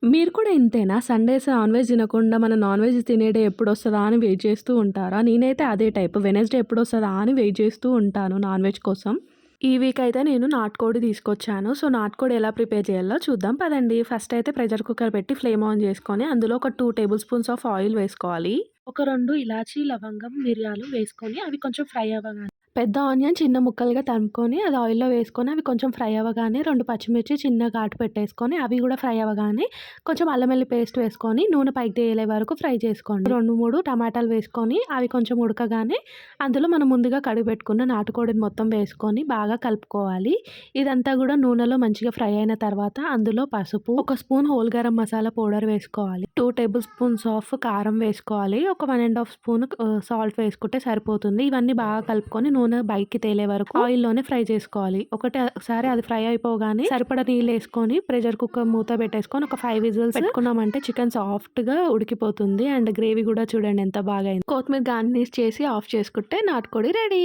మీరు కూడా ఇంతేనా? సండేస్ నాన్ వెజ్ తినకుండా మన నాన్ వెజ్ తినే డే ఎప్పుడొస్తదా అని వెయిట్ చేస్తూ ఉంటారా? నేనైతే అదే టైప్. వెడ్నెస్‌డే ఎప్పుడొస్తదా అని వెయిట్ చేస్తూ ఉంటాను నాన్ వెజ్ కోసం. ఈ వీక్ అయితే నేను నాటుకోడి తీసుకొచ్చాను. సో, నాటుకోడి ఎలా ప్రిపేర్ చేయాలో చూద్దాం పదండి. ఫస్ట్ అయితే ప్రెషర్ కుక్కర్ పెట్టి ఫ్లేమ్ ఆన్ చేసుకొని అందులో ఒక 2 టేబుల్ స్పూన్స్ ఆఫ్ ఆయిల్ వేసుకోవాలి. ఒక 2 ఇలాచీ, లవంగం, మిరియాలు వేసుకొని అవి కొంచెం ఫ్రై అవ్వగానే పెద్ద ఆనియన్ చిన్న ముక్కలుగా తరుముకొని అది ఆయిల్‌లో వేసుకొని అవి కొంచెం ఫ్రై అవ్వగానే 2 పచ్చిమిర్చి చిన్నగా ఘాటు పెట్టేసుకొని అవి కూడా ఫ్రై అవ్వగానే కొంచెం అల్లం వెల్లుల్లి పేస్ట్ వేసుకొని నూనె పైకి తేలే వరకు ఫ్రై చేసుకోండి. 2, 3 టమాటాలు వేసుకొని అవి కొంచెం ఉడకగానే అందులో మనం ముందుగా కడిగి పెట్టుకున్న నాటుకోడిని మొత్తం వేసుకొని బాగా కలుపుకోవాలి. ఇదంతా కూడా నూనెలో మంచిగా ఫ్రై అయిన తర్వాత అందులో పసుపు, ఒక spoon whole garam masala powder వేసుకోవాలి. 2 టేబుల్ స్పూన్స్ ఆఫ్ కారం వేసుకోవాలి. ఒక 1 ½ స్పూన్ సాల్ట్ వేసుకుంటే సరిపోతుంది. ఇవన్నీ బాగా కలుపుకొని నూనె బయటికి తేలే వరకు ఆయిల్‌లోనే ఫ్రై చేసుకోవాలి. ఒకటేసారి అది ఫ్రై అయిపోగానే సరిపడా నీళ్ళేసుకొని ప్రెషర్ కుక్కర్ మూత పెట్టేసుకొని ఒక 5 విజిల్స్ పెట్టుకున్నామంటే చికెన్ సాఫ్ట్‌గా ఉడికిపోతుంది. అండ్ గ్రేవీ కూడా చూడండి ఎంత బాగా అయింది. కొత్తిమీర గార్నిష్ చేసి ఆఫ్ చేసుకుంటే నాటుకోడి రెడీ.